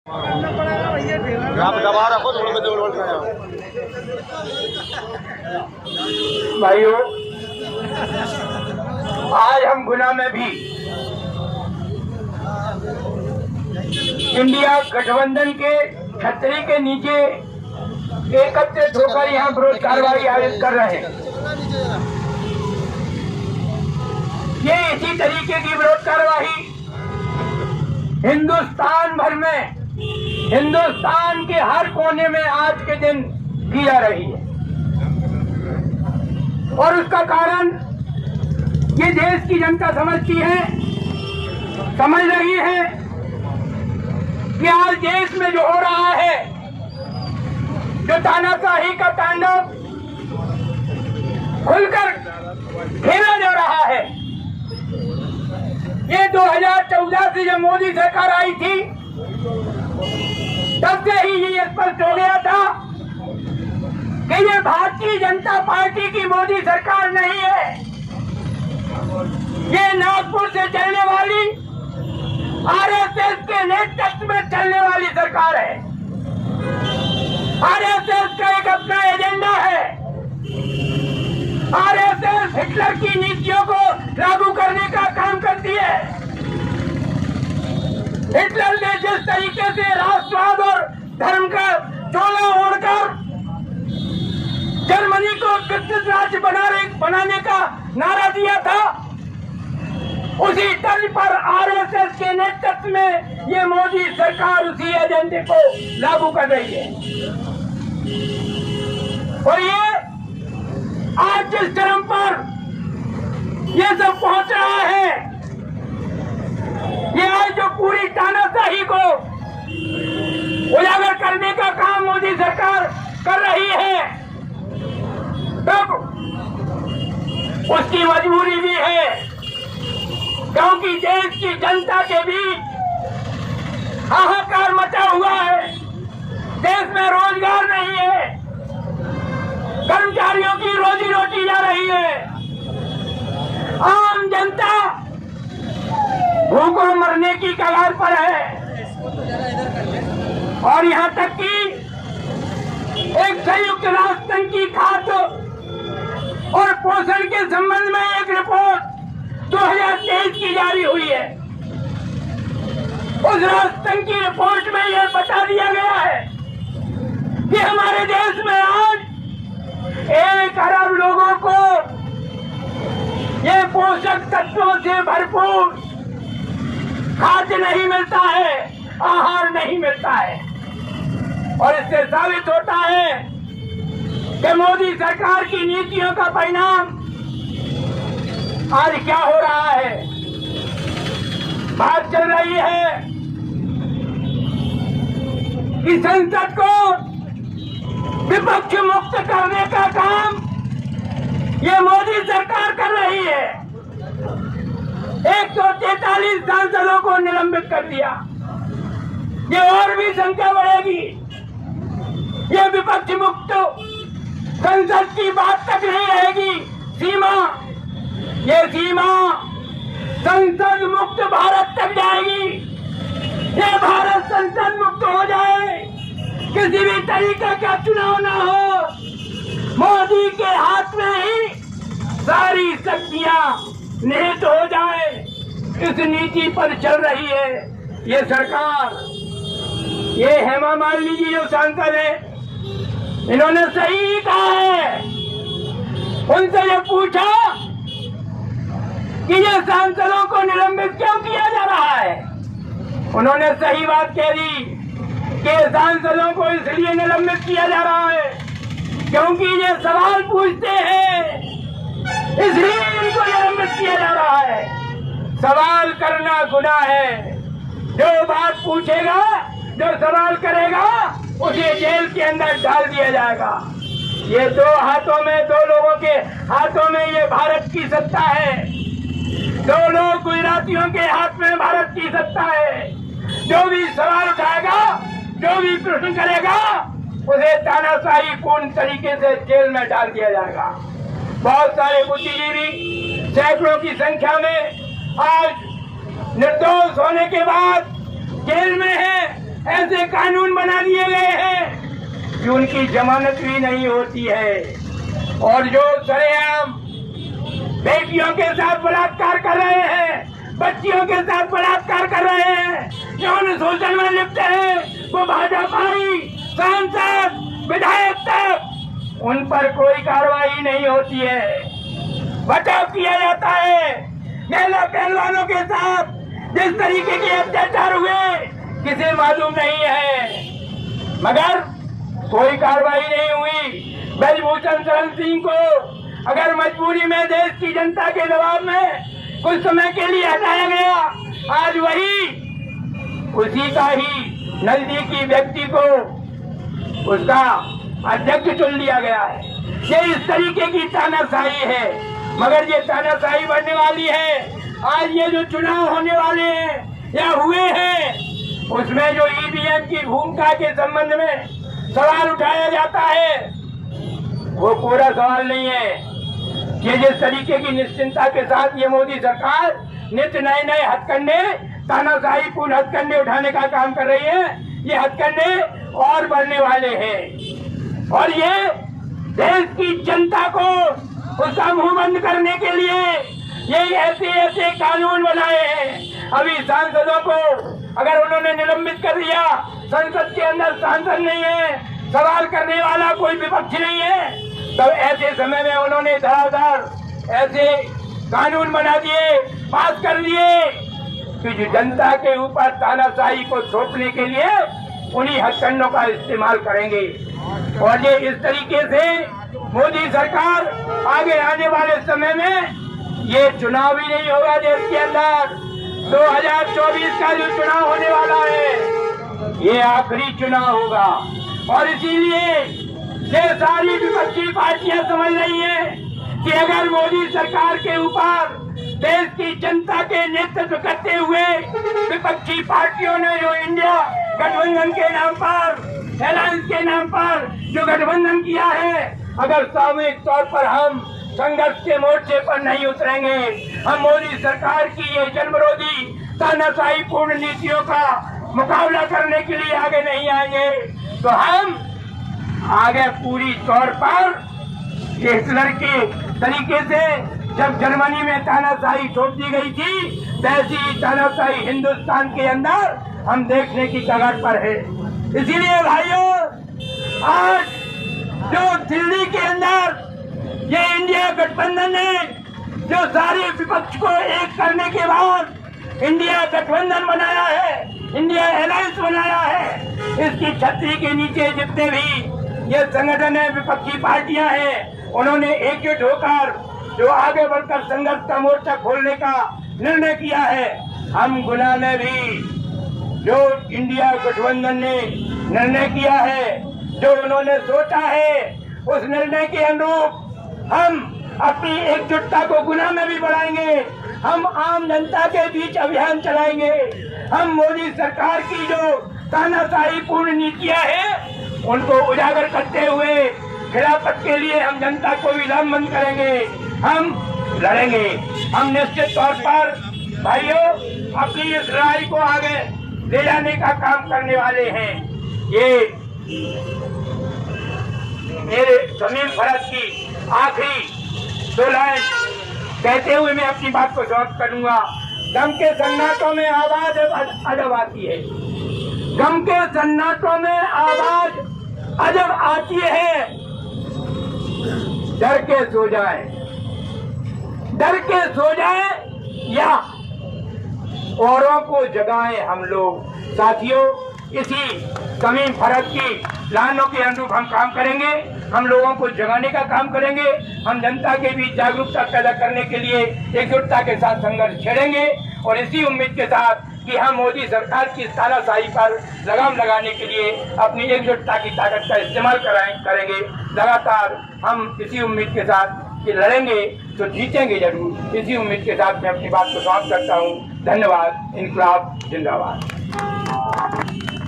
भाइयों, आज हम गुना में भी इंडिया गठबंधन के छतरी के नीचे एकत्रित होकर यहाँ विरोध कार्रवाई आयोजित कर रहे हैं। ये इसी तरीके की विरोध कार्रवाई हिंदुस्तान भर में, हिंदुस्तान के हर कोने में आज के दिन की जा रही है। और उसका कारण ये देश की जनता समझती है, समझ रही है कि आज देश में जो हो रहा है, जो तानाशाही का तांडव खुलकर खेला जा रहा है, ये 2014 से जब मोदी सरकार आई थी तब से ही ये स्पष्ट हो गया था कि ये भारतीय जनता पार्टी की मोदी सरकार नहीं है। ये नागपुर से चलने वाली आरएसएस के नेतृत्व में चलने वाली सरकार है। आरएसएस का एक अपना एजेंडा है। आरएसएस हिटलर की नीतियों को लागू करने का काम करती है। हिटलर ने जिस तरीके से राष्ट्रवाद और धर्म का चोला ओढ़कर जर्मनी को विकसित राज्य बनाने का नारा दिया था, उसी तर्ज पर आरएसएस के नेतृत्व में ये मोदी सरकार उसी एजेंडे को लागू कर रही है। और ये आज जिस चरम पर ये सब पहुंच रहा है, ये आज जो पूरी तानाशाही को उजागर करने का काम मोदी सरकार कर रही है, तब उसकी मजबूरी भी है, क्योंकि देश की जनता के बीच हाहाकार मचा हुआ है। देश में रोजगार नहीं है, कर्मचारियों की रोजी रोटी जा रही है, आम जनता भूखों मरने की कगार पर है। और यहाँ तक कि एक संयुक्त राष्ट्र संघ की खाद्य और पोषण के संबंध में एक रिपोर्ट 2023 की जारी हुई है। उस राष्ट्र संघ की रिपोर्ट में यह बता दिया गया है कि हमारे देश में आज 1 अरब लोगों को ये पोषक तत्वों से भरपूर खाद्य नहीं मिलता है, आहार नहीं मिलता है। और इससे साबित होता है कि मोदी सरकार की नीतियों का परिणाम आज क्या हो रहा है। बात चल रही है कि संसद को विपक्ष मुक्त करने का काम ये मोदी सरकार कर रही है। 143 सांसदों को निलंबित कर दिया। ये और भी संख्या बढ़ेगी। ये विपक्ष मुक्त संसद की बात तक नहीं रहेगी सीमा, ये सीमा संसद मुक्त भारत तक जाएगी। ये भारत संसद मुक्त हो जाए, किसी भी तरीके का चुनाव ना हो, मोदी के हाथ में ही सारी शक्तियां निहित हो जाए, इस नीति पर चल रही है ये सरकार। ये हेमा मालिनी जी जो सांसद है, इन्होंने सही कहा है। उनसे ये पूछा कि ये सांसदों को निलंबित क्यों किया जा रहा है, उन्होंने सही बात कह दी कि सांसदों को इसलिए निलंबित किया जा रहा है क्योंकि ये सवाल पूछते हैं, इसलिए इनको निलंबित किया जा रहा है। सवाल करना गुनाह है। जो बात पूछेगा, जो सवाल करेगा, उसे जेल के अंदर डाल दिया जाएगा। ये दो लोगों के हाथों में ये भारत की सत्ता है। 2 लोग गुजरातियों के हाथ में भारत की सत्ता है। जो भी सवाल उठाएगा, जो भी प्रश्न करेगा, उसे तानाशाही पूर्ण तरीके से जेल में डाल दिया जाएगा। बहुत सारे बुद्धिजीवी सैकड़ों की संख्या में आज निर्दोष होने के बाद जेल में है। ऐसे कानून बना दिए गए हैं कि उनकी जमानत भी नहीं होती है। और जो सरेआम बेटियों के साथ बलात्कार कर रहे हैं, बच्चियों के साथ बलात्कार कर रहे हैं, यौन शोषण में लिप्त है, वो भाजपाई सांसद विधायक तक, उन पर कोई कार्रवाई नहीं होती है। बचाव किया जाता है। महिला पहलवानों के साथ जिस तरीके के अत्याचार हुए किसे मालूम नहीं है, मगर कोई कार्रवाई नहीं हुई। ब्रजभूषण शरण सिंह को अगर मजबूरी में देश की जनता के दबाव में कुछ समय के लिए हटाया गया, आज वही उसी का ही नजदीकी व्यक्ति को उसका अध्यक्ष चुन लिया गया है। ये इस तरीके की तानाशाही है, मगर ये तानाशाही बढ़ने वाली है। आज ये जो चुनाव होने वाले हैं या हुए हैं, उसमें जो ईवीएम की भूमिका के संबंध में सवाल उठाया जाता है, वो पूरा सवाल नहीं है। ये जिस तरीके की निश्चिंतता के साथ ये मोदी सरकार नित्य नए नए हथकंडे, तानाशाही पूर्ण हथकंडे उठाने का काम कर रही है, ये हथकंडे और बढ़ने वाले हैं। और ये देश की जनता को उसका मुंह बंद करने के लिए ये ऐसे ऐसे कानून बनाए हैं। अभी सांसदों को अगर उन्होंने निलंबित कर दिया, संसद के अंदर सांसद नहीं है, सवाल करने वाला कोई विपक्ष नहीं है, तब ऐसे समय में उन्होंने धड़ाधड़ ऐसे कानून बना दिए, पास कर दिए कि जो जनता के ऊपर तानाशाही को थोपने के लिए उन्हीं हथकंडों का इस्तेमाल करेंगे। और ये इस तरीके से मोदी सरकार आगे आने वाले समय में, ये चुनाव भी नहीं होगा देश के अंदर, 2024 का जो चुनाव होने वाला है ये आखिरी चुनाव होगा। और इसीलिए ये सारी विपक्षी पार्टियां समझ रही हैं कि अगर मोदी सरकार के ऊपर देश की जनता के नेतृत्व करते हुए विपक्षी पार्टियों ने जो इंडिया गठबंधन के नाम पर, अलायंस के नाम पर जो गठबंधन किया है, अगर सामूहिक तौर पर हम संघर्ष के मोर्चे पर नहीं उतरेंगे, हम मोदी सरकार की ये जनविरोधी तानाशाही पूर्ण नीतियों का मुकाबला करने के लिए आगे नहीं आएंगे, तो हम आगे पूरी तौर पर हिटलर के तरीके से जब जर्मनी में तानाशाही थोप दी गई थी, वैसी तानाशाही हिंदुस्तान के अंदर हम देखने की कगार पर है। इसीलिए भाइयों, आज जो दिल्ली के अंदर ये इंडिया गठबंधन ने जो सारे विपक्ष को एक करने के बाद इंडिया गठबंधन बनाया है, इंडिया अलायंस बनाया है, इसकी छतरी के नीचे जितने भी ये संगठन है, विपक्षी पार्टियां हैं, उन्होंने एकजुट होकर जो आगे बढ़कर संघर्ष का मोर्चा खोलने का निर्णय किया है। हम गुना में भी जो इंडिया गठबंधन ने निर्णय किया है, जो उन्होंने सोचा है, उस निर्णय के अनुरूप हम अपनी एकजुटता को गुना में भी बढ़ाएंगे। हम आम जनता के बीच अभियान चलाएंगे। हम मोदी सरकार की जो तानाशाही पूर्ण नीतियां हैं उनको उजागर करते हुए खिलाफत के लिए हम जनता को भी लामबंद करेंगे, हम लड़ेंगे। हम निश्चित तौर पर भाइयों अपनी इस लड़ाई को आगे ले जाने का काम करने वाले हैं। ये मेरे समीर भरत की आखिरी 2 लाइन कहते हुए मैं अपनी बात को समाप्त करूंगा। गम के सन्नाटों में आवाज अजब आती है, गम के सन्नाटों में आवाज अजब आती है। डर के सो जाए, डर के सो जाए या औरों को जगाएं हम लोग। साथियों, इसी समीर भरत की लाइनों के अनुरूप हम काम करेंगे। हम लोगों को जगाने का काम करेंगे। हम जनता के बीच जागरूकता पैदा करने के लिए एकजुटता के साथ संघर्ष छेड़ेंगे और इसी उम्मीद के साथ कि हम मोदी सरकार की तानाशाही पर लगाम लगाने के लिए अपनी एकजुटता की ताकत का इस्तेमाल करेंगे। लगातार हम इसी उम्मीद के साथ कि लड़ेंगे तो जीतेंगे जरूर। इसी उम्मीद के साथ मैं अपनी बात को समाप्त करता हूँ। धन्यवाद। इनकलाब जिंदाबाद।